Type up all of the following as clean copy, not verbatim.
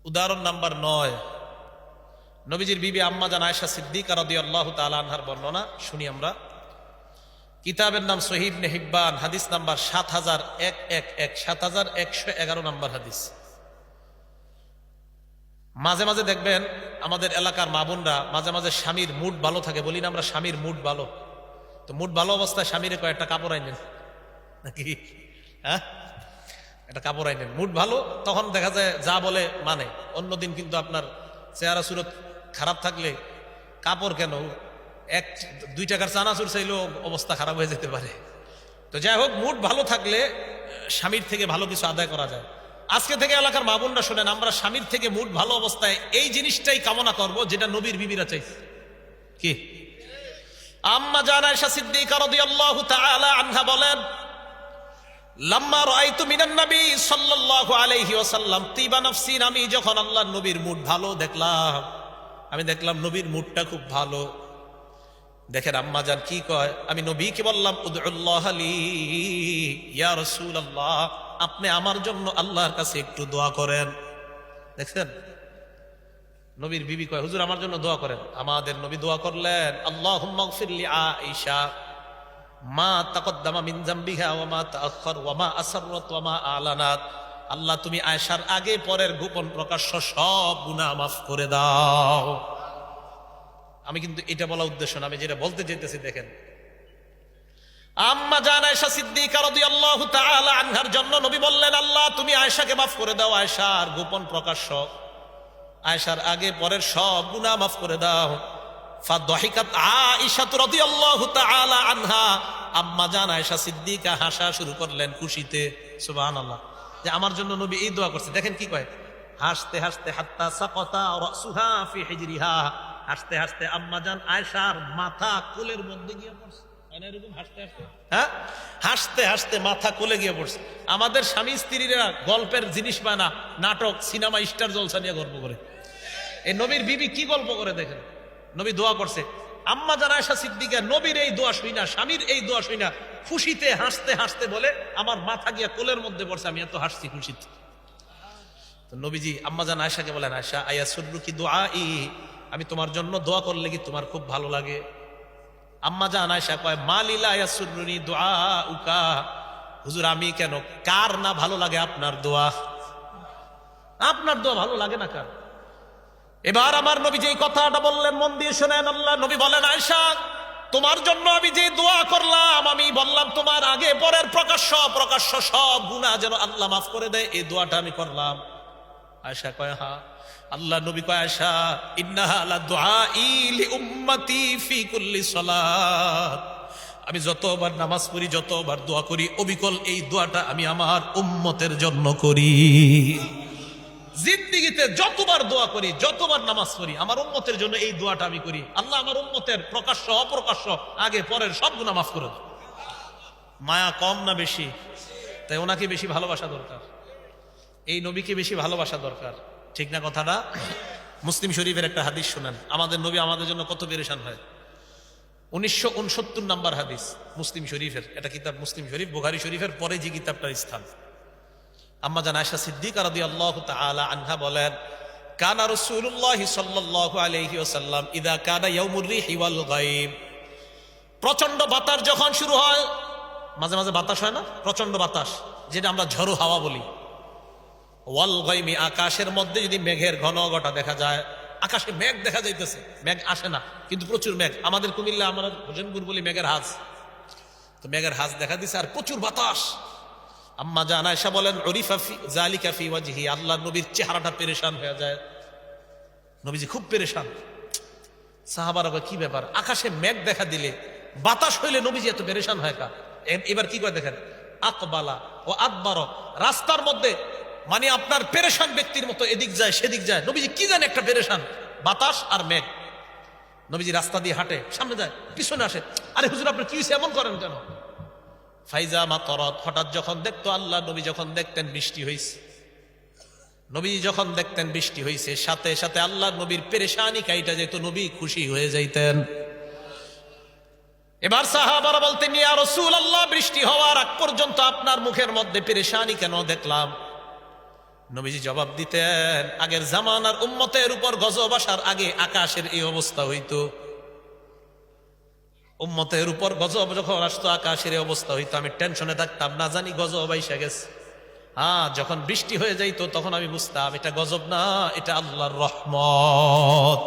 উদাহরণ নাম্বার ৯, নবীজির বিবি আম্মা জান আয়েশা সিদ্দিকা রাদিয়াল্লাহু তাআলা আনহার বর্ণনা শুনি আমরা। কিতাবের নাম সহিহ ইবনে হিব্বান, হাদিস নাম্বার ৭১11 নম্বর হাদিস। মাঝে মাঝে দেখবেন আমাদের এলাকার মা বোনরা মাঝে মাঝে স্বামীর মুড ভালো থাকে, বলি না আমরা স্বামীর মুড ভালো, তো মুড ভালো অবস্থায় স্বামীরে কয়েকটা কাপড় আইনেন নাকি, হ্যাঁ একটা কাপড় আইনেন, মুড ভালো, তখন দেখা যায় যা বলে মানে। অন্যদিন কিন্তু আপনার চেহারা সুরত খারাপ থাকলে কাপড় কেন, 1-2 টাকার চানাচুর চাইলেও অবস্থা খারাপ হয়ে যেতে পারে। তো যাই হোক, মুড ভালো থাকলে স্বামীর থেকে ভালো কিছু আদায় করা যায়। আজকে থেকে এলাকার মা বোনরা শোনেন, আমরা স্বামীর থেকে মুড ভালো অবস্থায় এই জিনিসটাই কামনা করব যেটা নবীর বিবিরা চাইছে। কি? আম্মা জান আয়েশা সিদ্দিকা রাদিয়াল্লাহু তাআলা আনহা বলেন, লাম্মা রাআইতু মিনান নবী সাল্লাল্লাহু আলাইহি ওয়াসাল্লাম তিবা নাফসি, আমি যখন আল্লাহর নবীর মুড ভালো দেখলাম, আমি দেখলাম নবীর মুডটা খুব ভালো। দেখেন আম্মা জান কি কয়, আমি নবীকে বললাম উদউল্লাহ লি ইয়া রাসূলুল্লাহ, আপনি আমার জন্য আল্লাহর কাছে একটু দোয়া করেন। দেখছেন নবীর বিবি কয়, হুজুর আমার জন্য দোয়া করেন। আমাদের নবী দোয়া করলেন, আল্লাহুম্মা গফির লি আয়েশা মা তাকদ্দামা মিন যামবিহা ওয়া মা তাআখার ওয়া মা আসররাত ওয়া মা আলানাত। আল্লাহ তুমি আয়েশার আগে পরের গোপন প্রকাশ্য সব গুনাহ মাফ করে দাও। আমি কিন্তু এটা বলা উদ্দেশ্য না, আমি যেটা বলতে চাইতেছি দেখেন, আম্মা জান আয়েশা সিদ্দিকা রাদিয়াল্লাহু তাআলা আনহার জন্য নবী বললেন, আল্লাহ তুমি আয়েশাকে মাফ করে দাও, আয়েশার গোপন প্রকাশ্য, আয়েশার আগে পরের সব গুনাহ মাফ করে দাও। ফাদহিকাত আয়েশা রাদিয়াল্লাহু তাআলা আনহা, আম্মা জান আয়েশা সিদ্দিকা হাসা শুরু করলেন খুশিতে। সুবহানাল্লাহ, যে আমার জন্য নবী এই দোয়া করছে। দেখেন কি কয়, হাসতে হাসতে হাত্তা সাকাতা রাসুহা ফি হিজরিহা, হাসতে হাসতে আম্মা জান আয়েশার মাথা কোলের মধ্যে গিয়ে পড়ছে। এরকম হাসতে হাসতে, হ্যাঁ হাসতে হাসতে মাথা কোলে গিয়ে পড়ছে। আমাদের স্বামী স্ত্রীরা গল্পের জিনিস পায় না, নাটক সিনেমা স্টার জলসা নিয়ে গল্প করে। এই নবীর বিবি কি গল্প করে দেখেন, নবী দোয়া করছে। আম্মা জান আয়েশা সিদ্দিকা নবীর এই দোয়া শুই না, স্বামীর এই দোয়া শুই না, খুশিতে হাসতে হাসতে বলে আমার মাথা গিয়া কোলের মধ্যে পড়ছে, আমি এত হাসছি খুশিতে। তো নবীজি আম্মা জান আয়েশাকে বলেন, আয়েশা আয়াসুররুকি দুআই, আমি তোমার জন্য দোয়া করলে কি তোমার খুব ভালো লাগে? আম্মা জান আয়েশা কয়, মালিলা ইয়াসুররুনি দুআউকা, হুজুর আমি কেন, কার না ভালো লাগে আপনার দোয়া? আপনার দোয়া ভালো লাগে না কার? এবার আমার নবী যে কথাটা বললেন মন দিয়ে শুনেন। আল্লাহ নবী বলেন, আয়েশা তোমার জন্য আমি যে দোয়া করলাম, আমি বললাম তোমার আগে পরের প্রকাশ্য প্রকাশ্য সব গুনাহ যেন আল্লাহ মাফ করে দেয়, এই দোয়াটা আমি করলাম। আয়েশা কয়, হ্যাঁ। আল্লাহ নবী কয়, আয়েশা ইন্নাহা লা দুআই লি উম্মতি ফি কুল্লি সালাত, আমি যতবার নামাজ পড়ি যতবার দোয়া করি অবিকল এই দোয়াটা আমি আমার উম্মতের জন্য করি। জিন্দেগিতে যতবার দোয়া করি যতবার নামাজ পড়ি আমার উম্মতের জন্য এই দোয়াটা আমি করি, আল্লাহ আমার উম্মতের প্রকাশ্য অপ্রকাশ্য আগে পরের সব গুনাহ মাফ করে দেয়। মায়া কম না বেশি? তাই ওনাকে বেশি ভালোবাসা দরকার, এই নবীকে বেশি ভালোবাসা দরকার, ঠিক না কথাটা? মুসলিম শরীফের একটা হাদিস শুনেন, আমাদের নবী আমাদের জন্য কত পেরেশান হয়। 1969 নম্বর হাদিস মুসলিম শরীফের, এটা কিতাব মুসলিম শরীফ, বুখারী শরীফের পরে যে কিতাবটার স্থান। আম্মা জান আয়েশা সিদ্দিকা রাদিয়াল্লাহু তাআলা আনহা বলেন, কানা রাসূলুল্লাহ সাল্লাল্লাহু আলাইহি ওয়াসাল্লাম ইযা কানা ইয়াউমুর রিহি ওয়াল গায়ব, প্রচন্ড বাতাস যখন শুরু হয়, মাঝে মাঝে বাতাস হয় না, প্রচন্ড বাতাস যেটা আমরা ঝড়ো হাওয়া বলি, ওয়াল গায়মি, আকাশের মধ্যে যদি মেঘের ঘন ঘটা দেখা যায়, আকাশে মেঘ দেখা যাইতেছে, মেঘ আসে না কিন্তু প্রচুর মেঘ, আমাদের কুমিল্লা আমরা হোসেনপুর বলি মেঘের হাজ, তো মেঘের হাজ দেখা দিছে আর প্রচুর বাতাস। আম্মা জান আয়েশা বলেন, উরিফা ফি যালিকা ফি ওয়াজহি, আল্লাহর নবীর চেহারাটা পেরেশান হয়ে যায়, নবীজি খুব পেরেশান। সাহাবারা কয়, কি ব্যাপার, আকাশে মেঘ দেখা দিলে বাতাস হইলে নবীজি এত পেরেশান হয় কা? এবার কি করে দেখেন, আকবালা ও আদবার, রাস্তার মধ্যে মানে আপনার পেরেশান ব্যক্তির মতো এদিক যায় সেদিক যায়, নবীজি কি জানে একটা পেরেশান, বাতাস আর মেঘ। নবীজি রাস্তা দিয়ে হাঁটে, সামনে যায় পিছনে আসে, আরে হুজুর আপনি কি এমন করেন কেন? ফাইজা মাতরাত, হঠাৎ যখন দেখতো আল্লাহ নবী যখন দেখতেন বৃষ্টি হইছে, নবী যখন দেখতেন বৃষ্টি হইছে, সাথে সাথে আল্লাহ নবীর পেরেশানি কাইটা যেত, নবী খুশি হয়ে যাইতেন। এবার সাহাবারা বলতেন, ইয়া রাসূলুল্লাহ বৃষ্টি হওয়ার আগ পর্যন্ত আপনার মুখের মধ্যে পেরেশানি কেন দেখলাম? নবীজি জবাব দিতেন, আগের জামানার উম্মতের উপর গজব আসার আগে আকাশের এই অবস্থা হইতো। উম্মতের উপর গজব যখন আসতো আকাশের এই অবস্থা হইতো, আমি টেনশনে থাকতাম, না জানি গজব আইসা গেছে। যখন বৃষ্টি হয়ে যাইতো তখন আমি বুঝতাম এটা গজব না, এটা আল্লাহর রহমত।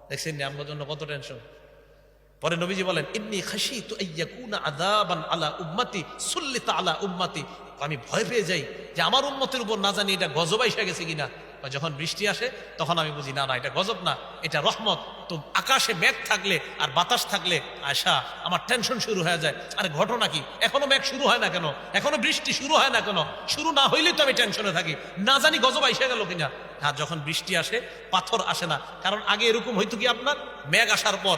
দেখছেন আমার জন্য কত টেনশন। পরে নবীজি বলেন, ইন্নী খাশিতু আইয়াকুনা আযাবান আলা উম্মতি সুল্লিতা আলা উম্মতি, আমি ভয় পেয়ে যাই যে আমার উম্মতের উপর না জানি এটা গজব আইসা গেছে কিনা। যখন বৃষ্টি আসে তখন আমি বুঝি না না এটা গজব না, এটা রহমত। তো আকাশে মেঘ থাকলে আর বাতাস থাকলে আয়সা আমার টেনশন শুরু হয়ে যায়, আরে ঘটনা কি, এখনো মেঘ শুরু হয় না কেন, এখনো বৃষ্টি শুরু হয় না কেন, শুরু না হইলে তো আমি টেনশনে থাকি, না জানি গজব আইসা গেল কিনা। যখন বৃষ্টি আসে পাথর আসে না, কারণ আগে এরকম হইতো কি আপনার, মেঘ আসার পর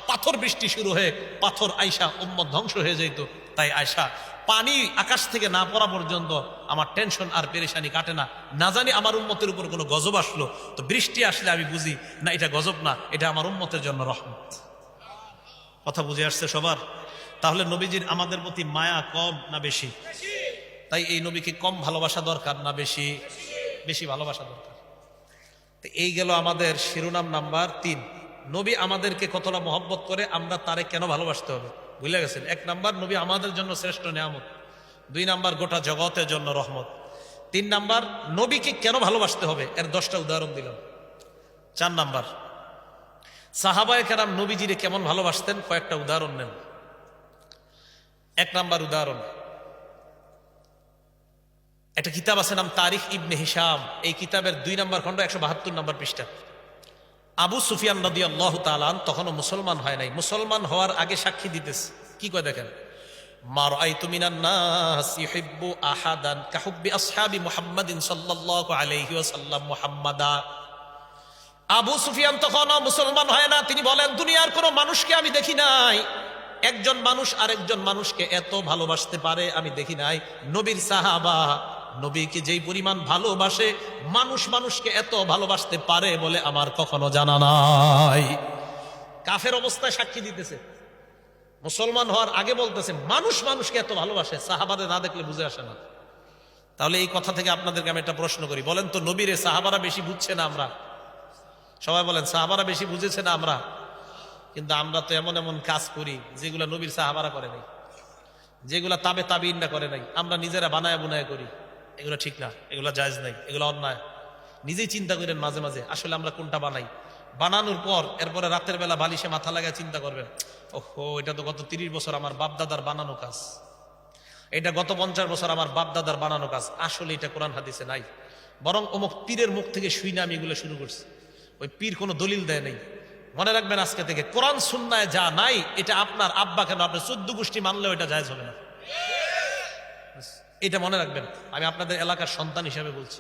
পাথর বৃষ্টি শুরু হয়ে পাথর আইসা উম্মত ধ্বংস হয়ে যেত। তাই আয়সা পানি আকাশ থেকে না পড়া পর্যন্ত আমার টেনশন আর পেরেশানি কাটে না, না জানি আমার উম্মতের উপর কোনো গজব আসলো। তো বৃষ্টি আসলে আমি বুঝি না এটা গজব না, এটা আমার উম্মতের জন্য রহমত। কথা বুঝে আসছে সবার? তাহলে নবীজির আমাদের প্রতি মায়া কম না বেশি? তাই এই নবীকে কম ভালোবাসা দরকার না বেশি? বেশি ভালোবাসা দরকার। তো এই গেল আমাদের শিরোনাম নাম্বার 3, নবী আমাদেরকে কতটা মহব্বত করে, আমরা তারে কেন ভালোবাসতে হবে। বুঝলে গেছেন? 1 নাম্বার, নবী আমাদের জন্য শ্রেষ্ঠ নিয়ামত। 2 নাম্বার, গোটা জগতের জন্য রহমত। 3 নাম্বার, নবীকে কেন ভালোবাসতে হবে, এর 10টা উদাহরণ দিলাম। 4 নাম্বার, সাহাবায়ে কেরাম নবীজিরে কেমন ভালোবাসতেন, কয়েকটা উদাহরণ নেন। 1 নাম্বার উদাহরণ, একটা কিতাব আছে নাম তারিখ ইবনে হিশাম, এই কিতাবের 2 নাম্বার খণ্ড 172 নাম্বার পৃষ্ঠা। আবু সুফিয়ান রাদিয়াল্লাহু তাআলা আনহু তখনও মুসলমান হয় নাই, মুসলমান হওয়ার আগে সাক্ষী দিতেছে। কি কয় দেখেন, মা রাআইতু মিনান নাস ইউহিব্বু আহাদান কাহুব্বি আসহাবি মুহাম্মাদিন সাল্লাল্লাহু আলাইহি ওয়াসাল্লাম মুহাম্মাদা। আবু সুফিয়ান তখনও মুসলমান হয় না, তিনি বলেন, দুনিয়ার কোনো মানুষকে আমি দেখি নাই একজন মানুষ আরেকজন মানুষকে এত ভালোবাসতে পারে, আমি দেখি নাই। নবীর সাহাবা নবীকে যেই পরিমাণ ভালোবাসে, মানুষ মানুষকে এত ভালোবাসতে পারে বলে আমার কখনো জানা নাই। কাফের অবস্থায় সাক্ষী দিতেছে, মুসলমান হওয়ার আগে বলতেছে মানুষ মানুষকে এত ভালোবাসে, সাহাবাদের না দেখলে বুঝে আসে না। তাহলে এই কথা থেকে আপনাদেরকে আমি একটা প্রশ্ন করি, বলেন তো নবীরে সাহাবারা বেশি বুঝছে না আমরা? সবাই বলেন, সাহাবারা বেশি বুঝেছে না আমরা? কিন্তু আমরা তো এমন এমন কাজ করি যেগুলা নবীর সাহাবারা করে নাই, যেগুলা তাবে তাবিইনরা করে নাই, আমরা নিজেরা বানায় বুনায় করি। এগুলো ঠিক না, এগুলো জায়েজ নাই, এগুলো অন্যায়। নিজেই চিন্তা করেন মাঝে মাঝে আসলে আমরা কোনটা বানাই। বানানোর পর এরপরে রাতের বেলা বালিশে মাথা লাগায় চিন্তা করবেন, ওহো এটা তো গত 30 বছর আমার বাপ দাদার বানানো কাজ, এটা গত 50 বছর আমার বাপ দাদার বানানো কাজ, আসলে এটা কোরআন হাদিসে নাই। বরং অমুক পীরের মুখ থেকে শুইনা আমি এগুলো শুরু করছি, ওই পীর কোনো দলিল দেয় নাই। মনে রাখবেন আজকে থেকে কোরআন সুন্নায় যা নাই, এটা আপনার আব্বা কেন আপনার 14 গোষ্ঠী মানলেও এটা জায়েজ হবে না। এটা মনে রাখবেন। আমি আপনাদের এলাকার সন্তান হিসেবে বলছি,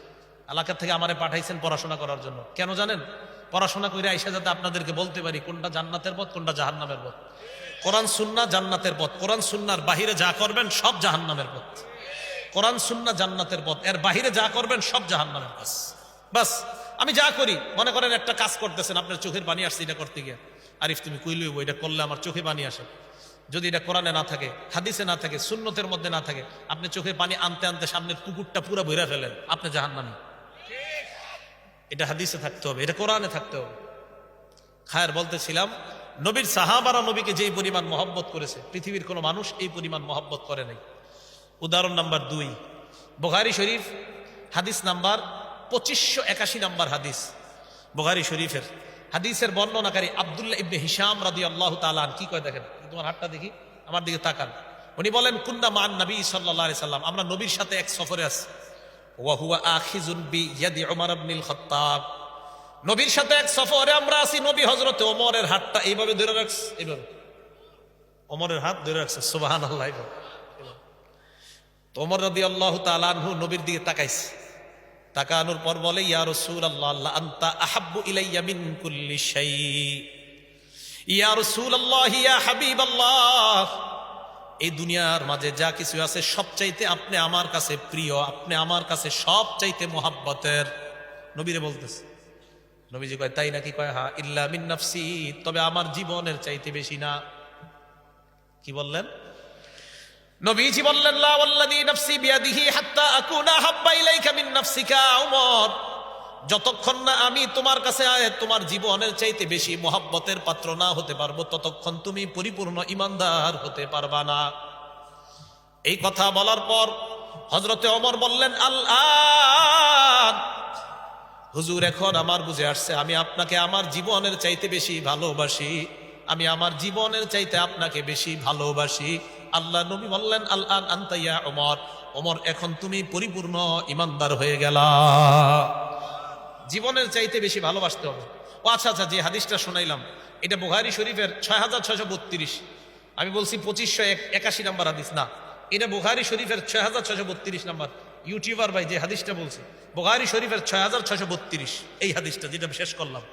এলাকা থেকে আমারে পাঠাইছেন পড়াশোনা করার জন্য। কেন জানেন? পড়াশোনা করে আইসা যাতে আপনাদেরকে বলতে পারি কোনটা জান্নাতের পথ কোনটা জাহান্নামের পথ। কোরআন সুন্নাহ জান্নাতের পথ, কোরআন সুন্নাহর বাহিরে যা করবেন সব জাহান্নামের পথ। কোরআন সুন্নাহ জান্নাতের পথ, এর বাহিরে যা করবেন সব জাহান্নামের পথ। বাস আমি যা করি, মনে করেন একটা কাজ করতেছেন, আপনার চোখের পানি আসছে এটা করতে গিয়ে, আরিফ তুমি কই লইব, এটা করলে আমার চোখে পানি আসে। যদি এটা কোরআনে না থাকে, হাদিসে না থাকে, সুন্নতের মধ্যে না থাকে, আপনি চোখে পানি আনতে আনতে সামনের পুকুরটা পুরো ভরে ফেলেন, আপনি জাহান্নামী। এটা হাদিসে থাকতে হবে, এটা কোরআনে থাকতে হবে। খায়ের বলতেছিলাম, নবীর সাহাবারা নবীকে যেই পরিমাণ মহব্বত করেছে, পৃথিবীর কোনো মানুষ এই পরিমাণ মহব্বত করে নাই। উদাহরণ নাম্বার 2, বুখারী শরীফ হাদিস নাম্বার 2581 নাম্বার হাদিস। বুখারী শরীফের হাদিসের বর্ণনাকারী আব্দুল্লাহ ইবনে হিশাম রাদিয়াল্লাহু তাআলা আনহু কি কয় দেখেন, তোমার হাতটা দেখি, আমার দিকে তাকান। উনি বলেন, কুন্না মান নবী সাল্লাল্লাহু আলাইহি সাল্লাম, আমরা নবীর সাথে এক সফরে আছি। ওয়া হুয়া আখিযুন বি ইয়াদি উমর ইবনুল খাত্তাব, নবীর সাথে এক সফরে আমরা আছি, নবী হযরতে ওমরের হাতটা এইভাবে ধরে রাখছে, এইভাবে ওমরের হাত ধরে রাখছে, সুবহানাল্লাহ। তো ওমর রাদিয়াল্লাহু তাআলা আনহু নবীর দিকে তাকাইছে, তাকানোর পর বলে, ইয়া রাসূলুল্লাহ আল্লাহ আনতা আহাব্বু ইলাইয়া মিন কুল্লি শাই, ইয়া রাসূলুল্লাহ ইয়া হাবিবাল্লাহ, এই দুনিয়ার মাঝে যা কিছু আছে সবচাইতে আপনি আমার কাছে প্রিয়, আপনি আমার কাছে সবচাইতে মোহাব্বতের। নবীরে বলতেছে। নবীজি কয়, তাই নাকি? কয়, হ্যাঁ। ইল্লা মিন নাফসি, তবে আমার জীবনের চাইতে বেশি না। কি বললেন? নবীজি বললেন লা ওয়াল্লাযী নাফসি বিয়াদিহি হাত্তা আকুনা হাব্বা ইলাইকা মিন নাফসিকা উমর, যতক্ষণ না আমি তোমার কাছে তোমার জীবনের চাইতে বেশি মোহাব্বতের পাত্র না হতে পারবো, ততক্ষণ তুমি পরিপূর্ণ ইমানদার হতে পারবা না। এই কথা বলার পর হযরতে ওমর বললেন, আল্লাহ হুজুর, এখন আমার বুঝে আসছে আমি আপনাকে আমার জীবনের চাইতে বেশি ভালোবাসি, আমি আমার জীবনের চাইতে আপনাকে বেশি ভালোবাসি। আল্লাহ নবী বললেন, আল্লাহ আনতা ইয়া ওমর, ওমর এখন তুমি পরিপূর্ণ ইমানদার হয়ে গেলা। জীবনের চাইতে বেশি ভালোবাসতে হবে। ও আচ্ছা আচ্ছা, যে হাদিসটা শোনাইলাম এটা বুখারী শরীফের 6632, আমি বলছি 2581 নম্বর হাদিস না, এটা বুখারী শরীফের 6632 নম্বর। ইউটিউবার ভাই যে হাদিসটা বলছে বুখারী শরীফের 6632 এই হাদিসটা যেটা শেষ করলাম,